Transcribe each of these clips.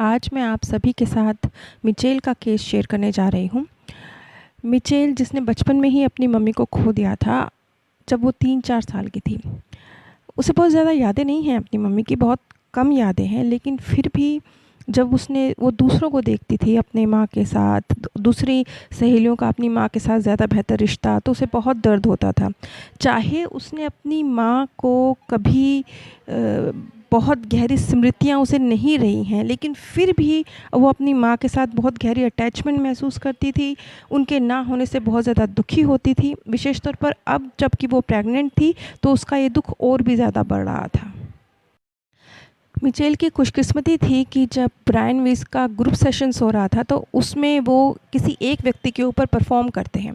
आज मैं आप सभी के साथ मिचेल का केस शेयर करने जा रही हूँ। मिचेल जिसने बचपन में ही अपनी मम्मी को खो दिया था, जब वो 3-4 साल की थी। उसे बहुत ज़्यादा यादें नहीं हैं अपनी मम्मी की, बहुत कम यादें हैं, लेकिन फिर भी जब वो दूसरों को देखती थी अपने माँ के साथ, दूसरी सहेलियों का अपनी माँ के साथ ज़्यादा बेहतर रिश्ता, तो उसे बहुत दर्द होता था। चाहे उसने अपनी माँ को कभी बहुत गहरी स्मृतियाँ उसे नहीं रही हैं, लेकिन फिर भी वो अपनी माँ के साथ बहुत गहरी अटैचमेंट महसूस करती थी। उनके ना होने से बहुत ज़्यादा दुखी होती थी। विशेष तौर पर अब जबकि वो प्रेग्नेंट थी, तो उसका ये दुःख और भी ज़्यादा बढ़ रहा था। मिचेल की खुशकिस्मती थी कि जब ब्रायन वीस का ग्रुप सेशंस हो रहा था, तो उसमें वो किसी एक व्यक्ति के ऊपर परफॉर्म करते हैं।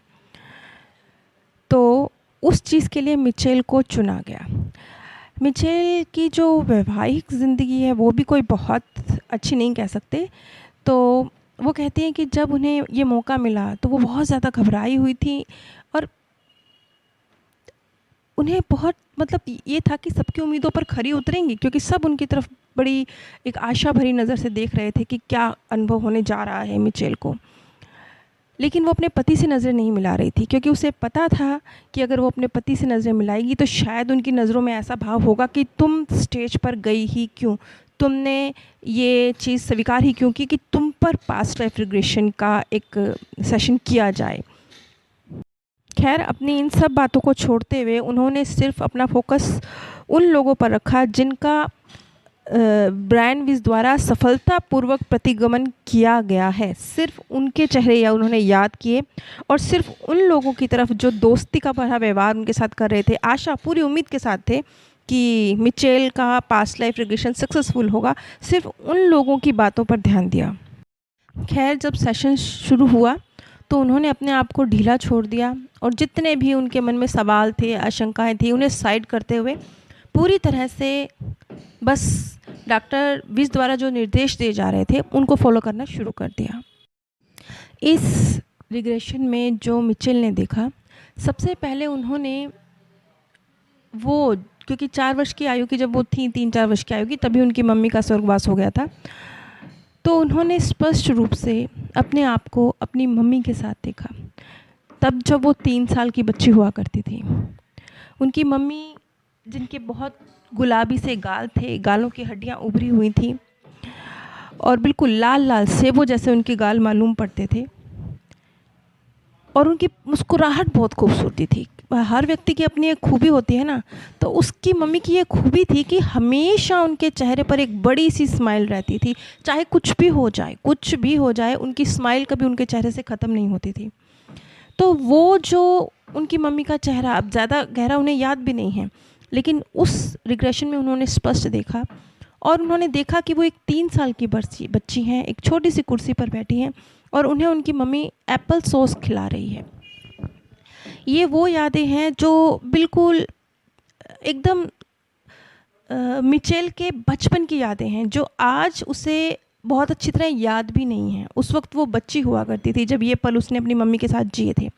तो उस चीज़ के लिए मिचेल को चुना गया। मिचेल की जो वैवाहिक ज़िंदगी है, वो भी कोई बहुत अच्छी नहीं कह सकते। तो वो कहती हैं कि जब उन्हें ये मौका मिला, तो वो बहुत ज़्यादा घबराई हुई थी और उन्हें बहुत ये था कि सबकी उम्मीदों पर खरी उतरेंगी, क्योंकि सब उनकी तरफ बड़ी एक आशा भरी नज़र से देख रहे थे कि क्या अनुभव होने जा रहा है मिचेल को। लेकिन वो अपने पति से नज़रें नहीं मिला रही थी, क्योंकि उसे पता था कि अगर वो अपने पति से नज़रें मिलाएगी, तो शायद उनकी नज़रों में ऐसा भाव होगा कि तुम स्टेज पर गई ही क्यों? तुमने ये चीज़ स्वीकार ही क्यों की कि तुम पर पास्ट लाइफ रिग्रेशन का एक सेशन किया जाए। खैर, अपनी इन सब बातों को छोड़ते हुए उन्होंने सिर्फ़ अपना फ़ोकस उन लोगों पर रखा जिनका ब्रायन वीस द्वारा सफलतापूर्वक प्रतिगमन किया गया है। सिर्फ़ उनके चेहरे या उन्होंने याद किए और सिर्फ़ उन लोगों की तरफ जो दोस्ती का भरा व्यवहार उनके साथ कर रहे थे, आशा पूरी उम्मीद के साथ थे कि मिचेल का पास्ट लाइफ रिग्रेशन सक्सेसफुल होगा, सिर्फ़ उन लोगों की बातों पर ध्यान दिया। खैर, जब सेशन शुरू हुआ, तो उन्होंने अपने आप को ढीला छोड़ दिया और जितने भी उनके मन में सवाल थे, आशंकाएँ थी, उन्हें साइड करते हुए पूरी तरह से बस डॉक्टर वीस द्वारा जो निर्देश दिए जा रहे थे, उनको फॉलो करना शुरू कर दिया। इस रिग्रेशन में जो मिचेल ने देखा, सबसे पहले उन्होंने वो, क्योंकि 4 वर्ष की आयु की जब वो थी, 3-4 वर्ष की आयु की, तभी उनकी मम्मी का स्वर्गवास हो गया था। तो उन्होंने स्पष्ट रूप से अपने आप को अपनी मम्मी के साथ देखा, तब जब वो 3 साल की बच्ची हुआ करती थी। उनकी मम्मी, जिनके बहुत गुलाबी से गाल थे, गालों की हड्डियाँ उभरी हुई थीं और बिल्कुल लाल-लाल सेबों जैसे उनके गाल मालूम पड़ते थे और उनकी मुस्कुराहट बहुत खूबसूरती थी। हर व्यक्ति की अपनी एक खूबी होती है ना, तो उसकी मम्मी की ये खूबी थी कि हमेशा उनके चेहरे पर एक बड़ी-सी स्माइल रहती थी। चाहे कुछ भी हो जाए, उनकी स्माइल कभी उनके चेहरे से ख़त्म नहीं होती थी। तो वो जो उनकी मम्मी का चेहरा, अब ज़्यादा गहरा उन्हें याद भी नहीं है, लेकिन उस रिग्रेशन में उन्होंने स्पष्ट देखा और उन्होंने देखा कि वो एक 3 साल की बच्ची हैं, एक छोटी-सी कुर्सी पर बैठी हैं और उन्हें उनकी मम्मी एप्पल सॉस खिला रही है। ये वो यादें हैं जो बिल्कुल एकदम मिचेल के बचपन की यादें हैं, जो आज उसे बहुत अच्छी तरह याद भी नहीं हैं। उस वक़्त वो बच्ची हुआ करती थी, जब ये पल उसने अपनी मम्मी के साथ जिए थे।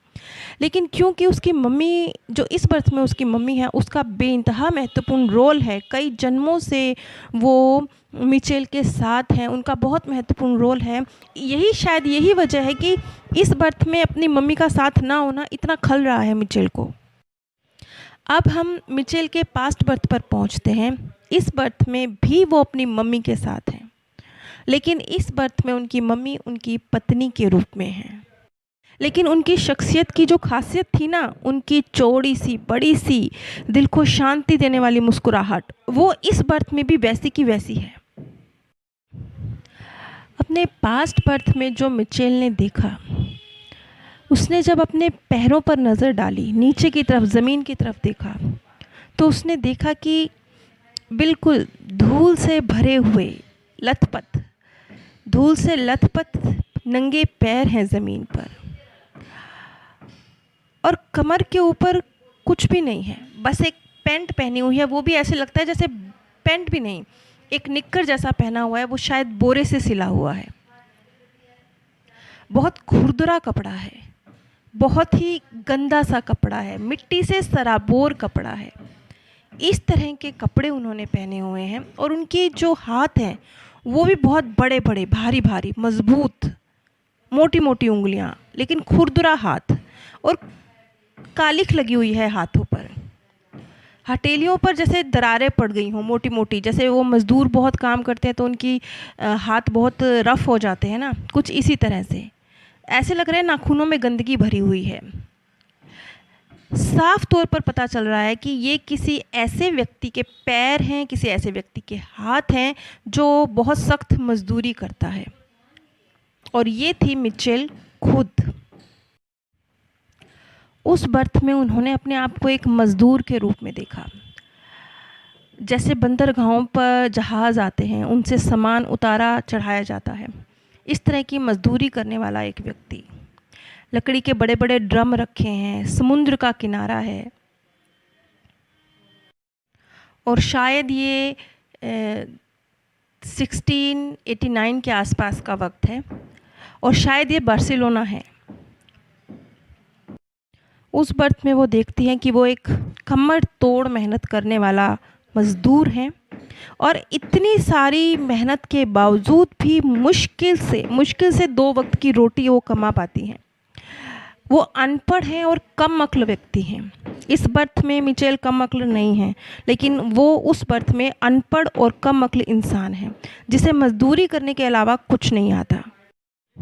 लेकिन क्योंकि उसकी मम्मी, जो इस बर्थ में उसकी मम्मी है, उसका बेइंतहा महत्वपूर्ण रोल है, कई जन्मों से वो मिचेल के साथ हैं, उनका बहुत महत्वपूर्ण रोल है। शायद यही वजह है कि इस बर्थ में अपनी मम्मी का साथ ना होना इतना खल रहा है मिचेल को। अब हम मिचेल के पास्ट बर्थ पर पहुंचते हैं। इस बर्थ में भी वो अपनी मम्मी के साथ हैं, लेकिन इस बर्थ में उनकी मम्मी उनकी पत्नी के रूप में है। लेकिन उनकी शख्सियत की जो खासियत थी ना, उनकी चौड़ी सी, बड़ी सी, दिल को शांति देने वाली मुस्कुराहट, वो इस बर्थ में भी वैसी की वैसी है। अपने पास्ट बर्थ में जो मिचेल ने देखा, उसने जब अपने पैरों पर नज़र डाली, नीचे की तरफ, ज़मीन की तरफ देखा, तो उसने देखा कि बिल्कुल धूल से भरे हुए, लथपथ, धूल से लथपथ नंगे पैर हैं ज़मीन पर और कमर के ऊपर कुछ भी नहीं है, बस एक पैंट पहनी हुई है। वो भी ऐसे लगता है जैसे पैंट भी नहीं, एक निक्कर जैसा पहना हुआ है, वो शायद बोरे से सिला हुआ है। बहुत खुरदुरा कपड़ा है, बहुत ही गंदा सा कपड़ा है, मिट्टी से सराबोर कपड़ा है। इस तरह के कपड़े उन्होंने पहने हुए हैं और उनके जो हाथ हैं, वो भी बहुत बड़े बड़े, भारी भारी, मजबूत, मोटी मोटी उंगलियां, लेकिन खुरदुरा हाथ, और कालिख लगी हुई है हाथों पर, हथेलियों पर जैसे दरारें पड़ गई हों मोटी मोटी। जैसे वो मज़दूर बहुत काम करते हैं तो उनकी हाथ बहुत रफ़ हो जाते हैं ना, कुछ इसी तरह से ऐसे लग रहे हैं नाखूनों में गंदगी भरी हुई है। साफ तौर पर पता चल रहा है कि ये किसी ऐसे व्यक्ति के पैर हैं, किसी ऐसे व्यक्ति के हाथ हैं जो बहुत सख्त मजदूरी करता है। और ये थी मिचेल खुद। उस बर्थ में उन्होंने अपने आप को एक मज़दूर के रूप में देखा। जैसे बंदरगाहों पर जहाज़ आते हैं, उनसे सामान उतारा चढ़ाया जाता है, इस तरह की मज़दूरी करने वाला एक व्यक्ति। लकड़ी के बड़े बड़े ड्रम रखे हैं, समुद्र का किनारा है, और शायद ये 1689 के आसपास का वक्त है, और शायद ये बार्सिलोना है। उस बर्थ में वो देखती हैं कि वो एक कमर तोड़ मेहनत करने वाला मज़दूर हैं, और इतनी सारी मेहनत के बावजूद भी मुश्किल से 2 वक्त की रोटी वो कमा पाती हैं। वो अनपढ़ हैं और कम अक्ल व्यक्ति हैं। इस बर्थ में मिचेल कम अक्ल नहीं है, लेकिन वो उस बर्थ में अनपढ़ और कम अक्ल इंसान है जिसे मजदूरी करने के अलावा कुछ नहीं आता।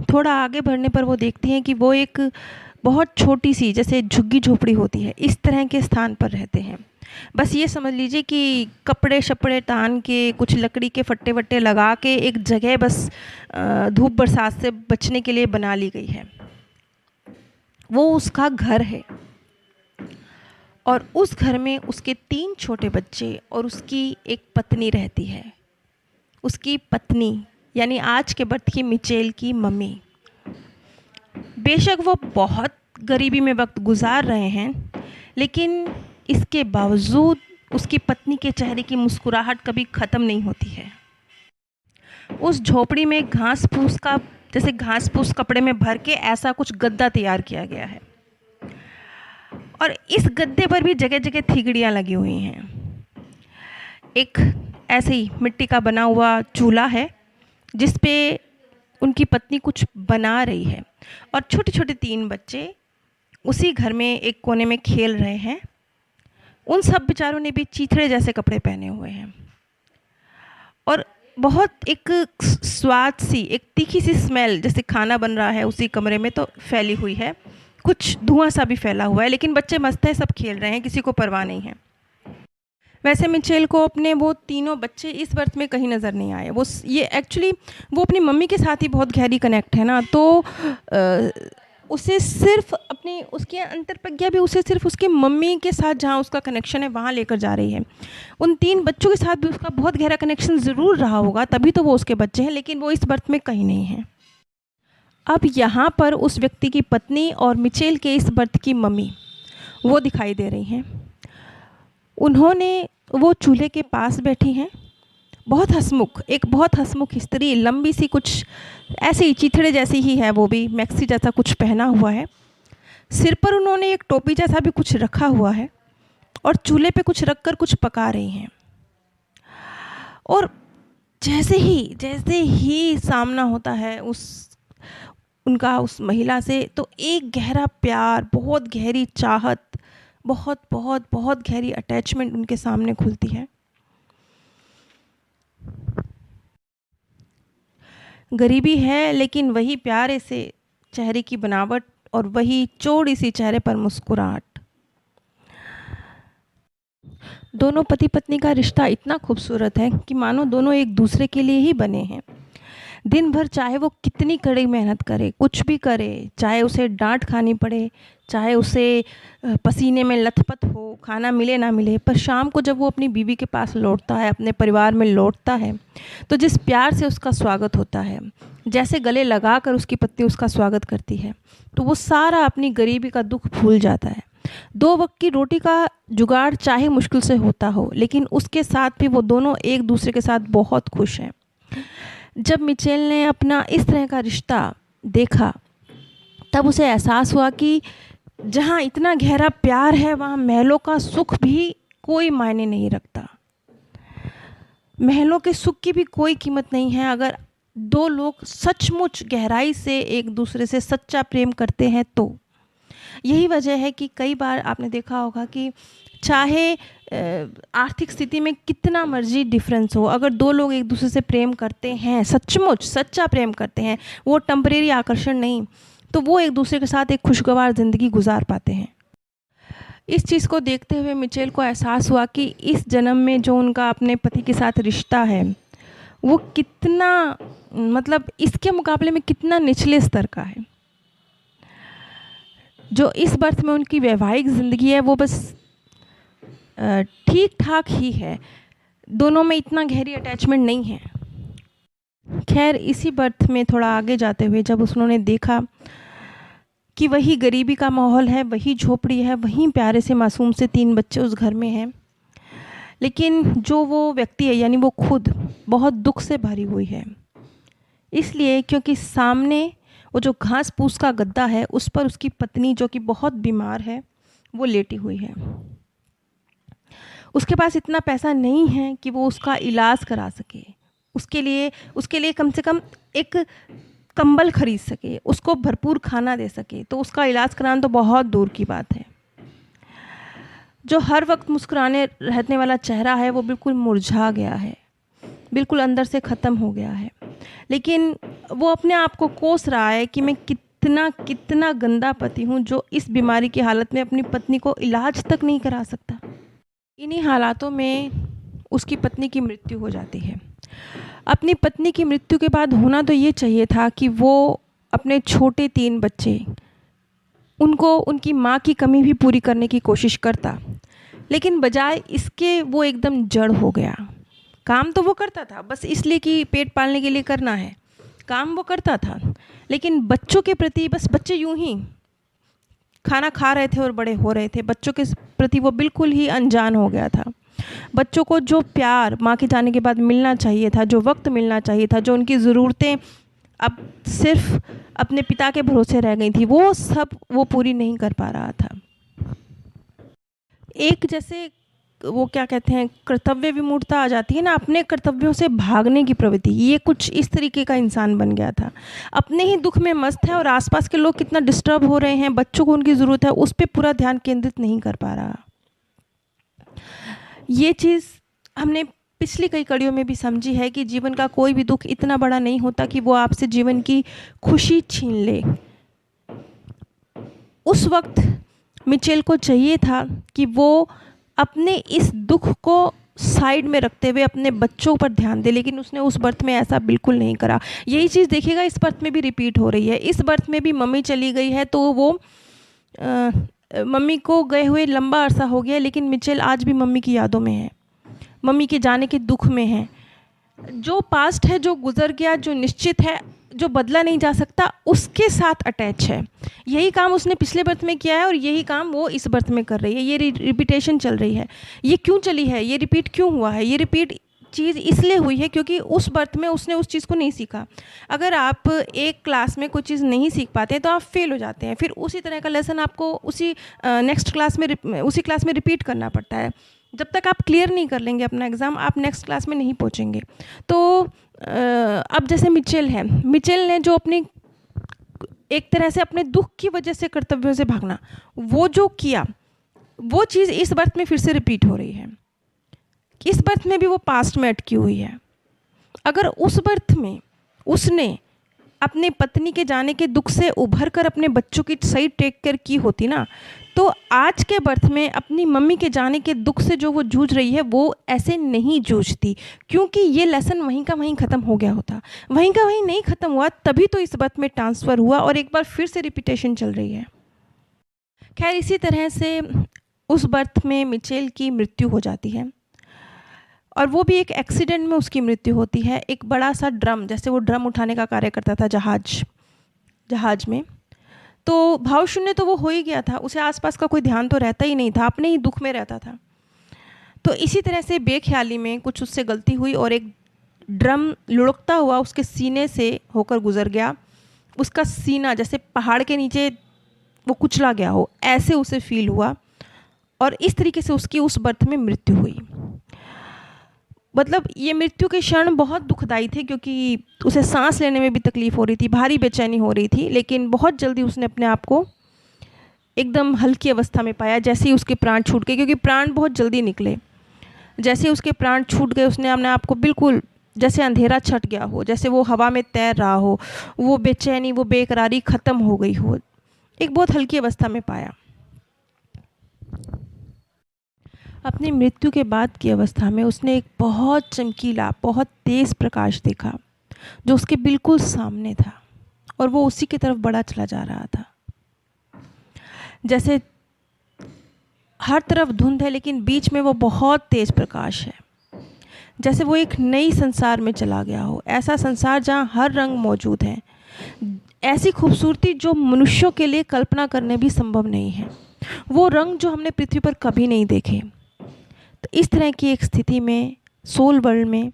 थोड़ा आगे बढ़ने पर वो देखती हैं कि वो एक बहुत छोटी सी, जैसे झुग्गी झोपड़ी होती है, इस तरह के स्थान पर रहते हैं। बस ये समझ लीजिए कि कपड़े शपड़े तान के, कुछ लकड़ी के फट्टे वट्टे लगा के एक जगह बस धूप बरसात से बचने के लिए बना ली गई है। वो उसका घर है, और उस घर में उसके 3 छोटे बच्चे और उसकी एक पत्नी रहती है। उसकी पत्नी यानी आज के बर्थ की मिचेल की मम्मी। बेशक वो बहुत गरीबी में वक्त गुजार रहे हैं, लेकिन इसके बावजूद उसकी पत्नी के चेहरे की मुस्कुराहट कभी ख़त्म नहीं होती है। उस झोपड़ी में घास फूस का, जैसे घास फूस कपड़े में भर के ऐसा कुछ गद्दा तैयार किया गया है, और इस गद्दे पर भी जगह जगह थिगड़ियाँ लगी हुई हैं। एक ऐसे ही मिट्टी का बना हुआ चूल्हा है जिस पे उनकी पत्नी कुछ बना रही है, और छोटे छोटे 3 बच्चे उसी घर में एक कोने में खेल रहे हैं। उन सब बेचारों ने भी चीथड़े जैसे कपड़े पहने हुए हैं, और बहुत एक स्वाद सी, एक तीखी सी स्मेल, जैसे खाना बन रहा है उसी कमरे में तो फैली हुई है, कुछ धुआं सा भी फैला हुआ है, लेकिन बच्चे मस्त हैं, सब खेल रहे हैं, किसी को परवाह नहीं है। वैसे मिचेल को अपने वो तीनों बच्चे इस बर्थ में कहीं नज़र नहीं आए। वो ये एक्चुअली वो अपनी मम्मी के साथ ही बहुत गहरी कनेक्ट है ना, तो उसे सिर्फ अपनी, उसकी अंतर्प्रज्ञा भी उसे सिर्फ उसकी मम्मी के साथ जहाँ उसका कनेक्शन है वहाँ लेकर जा रही है। उन 3 बच्चों के साथ भी उसका बहुत गहरा कनेक्शन ज़रूर रहा होगा, तभी तो वो उसके बच्चे हैं, लेकिन वो इस बर्थ में कहीं नहीं है। अब यहाँ पर उस व्यक्ति की पत्नी और मिचेल के इस बर्थ की मम्मी वो दिखाई दे रही हैं। वो चूल्हे के पास बैठी हैं, बहुत हंसमुख, एक बहुत हंसमुख स्त्री, लंबी सी, कुछ ऐसे ही चिथड़े जैसी ही है, वो भी मैक्सी जैसा कुछ पहना हुआ है। सिर पर उन्होंने एक टोपी जैसा भी कुछ रखा हुआ है, और चूल्हे पे कुछ रखकर कुछ पका रही हैं। और जैसे ही सामना होता है उनका उस महिला से, तो एक गहरा प्यार, बहुत गहरी चाहत, बहुत बहुत बहुत गहरी अटैचमेंट उनके सामने खुलती है। गरीबी है, लेकिन वही प्यारे से चेहरे की बनावट और वही चौड़ी सी चेहरे पर मुस्कुराहट। दोनों पति पत्नी का रिश्ता इतना खूबसूरत है कि मानो दोनों एक दूसरे के लिए ही बने हैं। दिन भर चाहे वो कितनी कड़ी मेहनत करे, कुछ भी करे, चाहे उसे डांट खानी पड़े, चाहे उसे पसीने में लथपथ हो, खाना मिले ना मिले, पर शाम को जब वो अपनी बीवी के पास लौटता है, अपने परिवार में लौटता है, तो जिस प्यार से उसका स्वागत होता है, जैसे गले लगा कर उसकी पत्नी उसका स्वागत करती है, तो वो सारा अपनी गरीबी का दुख भूल जाता है। 2 वक्त की रोटी का जुगाड़ चाहे मुश्किल से होता हो, लेकिन उसके साथ भी वो दोनों एक दूसरे के साथ बहुत खुश हैं। जब मिचेल ने अपना इस तरह का रिश्ता देखा, तब उसे एहसास हुआ कि जहाँ इतना गहरा प्यार है, वहाँ महलों का सुख भी कोई मायने नहीं रखता। महलों के सुख की भी कोई कीमत नहीं है अगर दो लोग सचमुच गहराई से एक दूसरे से सच्चा प्रेम करते हैं तो। यही वजह है कि कई बार आपने देखा होगा कि चाहे आर्थिक स्थिति में कितना मर्जी डिफरेंस हो, अगर दो लोग एक दूसरे से प्रेम करते हैं, सचमुच सच्चा प्रेम करते हैं, वो टेम्परेरी आकर्षण नहीं, तो वो एक दूसरे के साथ एक खुशगवार ज़िंदगी गुजार पाते हैं। इस चीज़ को देखते हुए मिचेल को एहसास हुआ कि इस जन्म में जो उनका अपने पति के साथ रिश्ता है वो कितना, मतलब इसके मुकाबले में कितना निचले स्तर का है। जो इस बर्थ में उनकी वैवाहिक ज़िंदगी है वो बस ठीक ठाक ही है, दोनों में इतना गहरी अटैचमेंट नहीं है। खैर, इसी बर्थ में थोड़ा आगे जाते हुए जब उन्होंने देखा कि वही गरीबी का माहौल है, वही झोपड़ी है, वहीं प्यारे से मासूम से 3 बच्चे उस घर में हैं, लेकिन जो वो व्यक्ति है यानी वो खुद बहुत दुख से भरी हुई है। इसलिए क्योंकि सामने वो जो घास फूस का गद्दा है उस पर उसकी पत्नी जो कि बहुत बीमार है वो लेटी हुई है। उसके पास इतना पैसा नहीं है कि वो उसका इलाज करा सके, उसके लिए कम से कम एक कंबल खरीद सके, उसको भरपूर खाना दे सके, तो उसका इलाज कराना तो बहुत दूर की बात है। जो हर वक्त मुस्कुराने रहने वाला चेहरा है वो बिल्कुल मुरझा गया है, बिल्कुल अंदर से ख़त्म हो गया है। लेकिन वो अपने आप को कोस रहा है कि मैं कितना गंदा पति हूँ जो इस बीमारी की हालत में अपनी पत्नी को इलाज तक नहीं करा सकता। इन्हीं हालातों में उसकी पत्नी की मृत्यु हो जाती है। अपनी पत्नी की मृत्यु के बाद होना तो ये चाहिए था कि वो अपने छोटे 3 बच्चे, उनको उनकी माँ की कमी भी पूरी करने की कोशिश करता, लेकिन बजाय इसके वो एकदम जड़ हो गया। काम तो वो करता था बस इसलिए कि पेट पालने के लिए करना है, काम वो करता था, लेकिन बच्चों के प्रति बस बच्चे यूं ही खाना खा रहे थे और बड़े हो रहे थे, बच्चों के प्रति वो बिल्कुल ही अनजान हो गया था। बच्चों को जो प्यार माँ के जाने के बाद मिलना चाहिए था, जो वक्त मिलना चाहिए था, जो उनकी ज़रूरतें अब सिर्फ अपने पिता के भरोसे रह गई थी, वो सब वो पूरी नहीं कर पा रहा था। एक जैसे वो क्या कहते हैं, कर्तव्य विमूढ़ता आ जाती है ना, अपने कर्तव्यों से भागने की प्रवृत्ति, ये कुछ इस तरीके का इंसान बन गया था। अपने ही दुख में मस्त है और आसपास के लोग कितना डिस्टर्ब हो रहे हैं, बच्चों को उनकी ज़रूरत है, उस पर पूरा ध्यान केंद्रित नहीं कर पा रहा। ये चीज़ हमने पिछली कई कड़ियों में भी समझी है कि जीवन का कोई भी दुख इतना बड़ा नहीं होता कि वो आपसे जीवन की खुशी छीन ले। उस वक्त मिचेल को चाहिए था कि वो अपने इस दुख को साइड में रखते हुए अपने बच्चों पर ध्यान दे, लेकिन उसने उस बर्थ में ऐसा बिल्कुल नहीं करा। यही चीज़ देखिएगा इस बर्थ में भी रिपीट हो रही है। इस बर्थ में भी मम्मी चली गई है तो वो मम्मी को गए हुए लंबा अरसा हो गया, लेकिन मिचेल आज भी मम्मी की यादों में है, मम्मी के जाने के दुख में है। जो पास्ट है, जो गुजर गया, जो निश्चित है, जो बदला नहीं जा सकता, उसके साथ अटैच है। यही काम उसने पिछले बर्थ में किया है और यही काम वो इस बर्थ में कर रही है। ये रिपीटेशन चल रही है। ये क्यों चली है, ये रिपीट क्यों हुआ है? ये रिपीट चीज़ इसलिए हुई है क्योंकि उस बर्थ में उसने उस चीज़ को नहीं सीखा। अगर आप एक क्लास में कोई चीज़ नहीं सीख पाते हैं तो आप फेल हो जाते हैं, फिर उसी तरह का लेसन आपको उसी नेक्स्ट क्लास में उसी क्लास में रिपीट करना पड़ता है। जब तक आप क्लियर नहीं कर लेंगे अपना एग्ज़ाम, आप नेक्स्ट क्लास में नहीं पहुंचेंगे। तो अब जैसे मिचेल है, मिचेल ने जो अपनी एक तरह से अपने दुख की वजह से कर्तव्यों से भागना, वो जो किया, वो चीज़ इस बर्थ में फिर से रिपीट हो रही है। इस बर्थ में भी वो पास्ट में अटकी हुई है। अगर उस बर्थ में उसने अपने पत्नी के जाने के दुख से उभर कर अपने बच्चों की सही टेक केयर की होती ना, तो आज के बर्थ में अपनी मम्मी के जाने के दुख से जो वो जूझ रही है वो ऐसे नहीं जूझती, क्योंकि ये लेसन वहीं का वहीं ख़त्म हो गया होता। वहीं का वहीं नहीं ख़त्म हुआ, तभी तो इस बर्थ में ट्रांसफ़र हुआ और एक बार फिर से रिपीटेशन चल रही है। खैर, इसी तरह से उस बर्थ में मिचेल की मृत्यु हो जाती है और वो भी एक एक्सीडेंट में उसकी मृत्यु होती है। एक बड़ा सा ड्रम, जैसे वो ड्रम उठाने का कार्य करता था जहाज में, तो भाव शून्य तो वो हो ही गया था, उसे आसपास का कोई ध्यान तो रहता ही नहीं था, अपने ही दुख में रहता था। तो इसी तरह से बेख्याली में कुछ उससे गलती हुई और एक ड्रम लुढ़कता हुआ उसके सीने से होकर गुजर गया। उसका सीना जैसे पहाड़ के नीचे वो कुचला गया हो, ऐसे उसे फील हुआ और इस तरीके से उसकी उस बर्थ में मृत्यु हुई। मतलब ये मृत्यु के क्षण बहुत दुखदाई थे, क्योंकि उसे सांस लेने में भी तकलीफ़ हो रही थी, भारी बेचैनी हो रही थी, लेकिन बहुत जल्दी उसने अपने आप को एकदम हल्की अवस्था में पाया। जैसे ही उसके प्राण छूट गए, क्योंकि प्राण बहुत जल्दी निकले, जैसे ही उसके प्राण छूट गए उसने अपने आप को बिल्कुल जैसे अंधेरा छट गया हो, जैसे वो हवा में तैर रहा हो, वो बेचैनी, वो बेकरारी ख़त्म हो गई हो, एक बहुत हल्की अवस्था में पाया। अपनी मृत्यु के बाद की अवस्था में उसने एक बहुत चमकीला, बहुत तेज़ प्रकाश देखा जो उसके बिल्कुल सामने था, और वो उसी की तरफ बढ़ा चला जा रहा था। जैसे हर तरफ धुंध है, लेकिन बीच में वो बहुत तेज़ प्रकाश है, जैसे वो एक नई संसार में चला गया हो। ऐसा संसार जहाँ हर रंग मौजूद है, ऐसी खूबसूरती जो मनुष्यों के लिए कल्पना करने भी संभव नहीं है, वो रंग जो हमने पृथ्वी पर कभी नहीं देखे। तो इस तरह की एक स्थिति में, सोल वर्ल्ड में,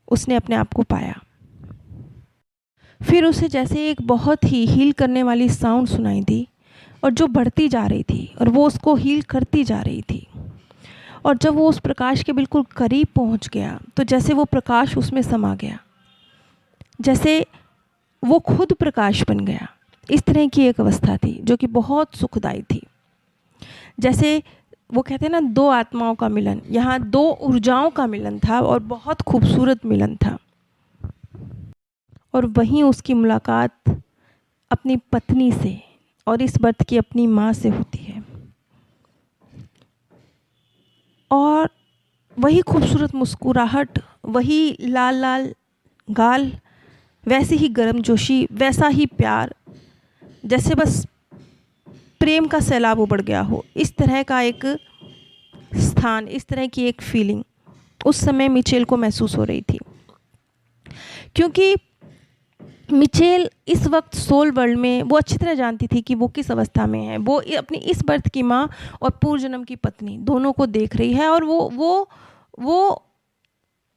उसने अपने आप को पाया। फिर उसे जैसे एक बहुत ही हील करने वाली साउंड सुनाई दी, और जो बढ़ती जा रही थी, और वो उसको हील करती जा रही थी। और जब वो उस प्रकाश के बिल्कुल करीब पहुंच गया, तो जैसे वो प्रकाश उसमें समा गया, जैसे वो खुद प्रकाश बन गया। इस तरह की एक अवस्था थी जो कि बहुत सुखदाई थी। जैसे वो कहते हैं ना, दो आत्माओं का मिलन, यहाँ दो ऊर्जाओं का मिलन था, और बहुत खूबसूरत मिलन था। और वहीं उसकी मुलाकात अपनी पत्नी से, और इस बर्थ की अपनी माँ से होती है। और वही खूबसूरत मुस्कुराहट, वही लाल लाल गाल, वैसी ही गर्मजोशी, वैसा ही प्यार, जैसे बस प्रेम का सैलाब उमड़ गया हो। इस तरह का एक स्थान, इस तरह की एक फीलिंग उस समय मिचेल को महसूस हो रही थी, क्योंकि मिचेल इस वक्त सोल वर्ल्ड में वो अच्छी तरह जानती थी कि वो किस अवस्था में है। वो अपनी इस बर्थ की माँ और पूर्व जन्म की पत्नी दोनों को देख रही है, और वो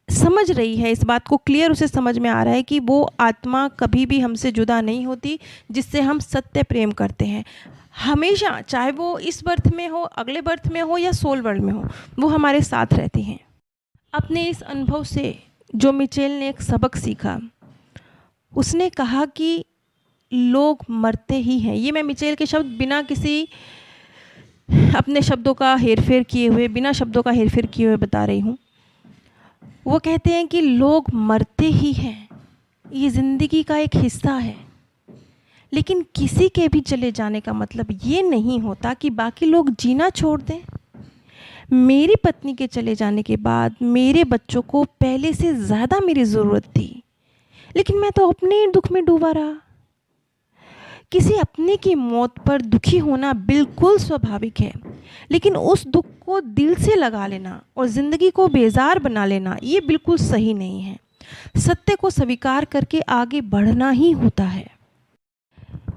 समझ रही है इस बात को, क्लियर उसे समझ में आ रहा है कि वो आत्मा कभी भी हमसे जुदा नहीं होती, जिससे हम सत्य प्रेम करते हैं। हमेशा, चाहे वो इस बर्थ में हो, अगले बर्थ में हो, या सोल वर्ल्ड में हो, वो हमारे साथ रहती हैं। अपने इस अनुभव से जो मिचेल ने एक सबक सीखा, उसने कहा कि लोग मरते ही हैं। ये मैं मिचेल के शब्द बिना किसी अपने शब्दों का हेरफेर किए हुए, बिना शब्दों का हेरफेर किए हुए बता रही हूँ। वो कहते हैं कि लोग मरते ही हैं, ये ज़िंदगी का एक हिस्सा है। लेकिन किसी के भी चले जाने का मतलब ये नहीं होता कि बाकी लोग जीना छोड़ दें। मेरी पत्नी के चले जाने के बाद मेरे बच्चों को पहले से ज़्यादा मेरी ज़रूरत थी, लेकिन मैं तो अपने दुख में डूबा रहा। किसी अपने की मौत पर दुखी होना बिल्कुल स्वाभाविक है, लेकिन उस दुख को दिल से लगा लेना और ज़िंदगी को बेजार बना लेना, ये बिल्कुल सही नहीं है। सत्य को स्वीकार करके आगे बढ़ना ही होता है।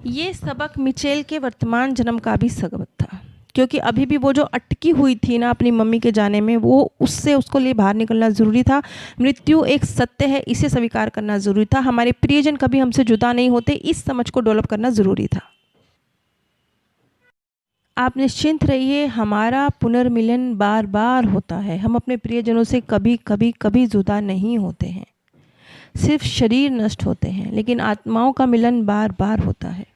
ये सबक मिचेल के वर्तमान जन्म का भी सबक था, क्योंकि अभी भी वो जो अटकी हुई थी ना अपनी मम्मी के जाने में, वो उससे उसको लिए बाहर निकलना ज़रूरी था। मृत्यु एक सत्य है, इसे स्वीकार करना ज़रूरी था। हमारे प्रियजन कभी हमसे जुदा नहीं होते, इस समझ को डेवलप करना ज़रूरी था। आप निश्चिंत रहिए, हमारा पुनर्मिलन बार बार होता है। हम अपने प्रियजनों से कभी कभी कभी जुदा नहीं होते हैं। सिर्फ शरीर नष्ट होते हैं, लेकिन आत्माओं का मिलन बार बार होता है।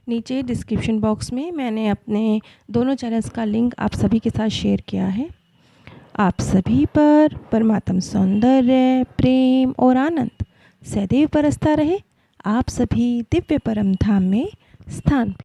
नीचे डिस्क्रिप्शन बॉक्स में मैंने अपने दोनों चैनल्स का लिंक आप सभी के साथ शेयर किया है। आप सभी पर परमात्म सौंदर्य, प्रेम और आनंद सदैव बरसता रहे। आप सभी दिव्य परम धाम में स्थान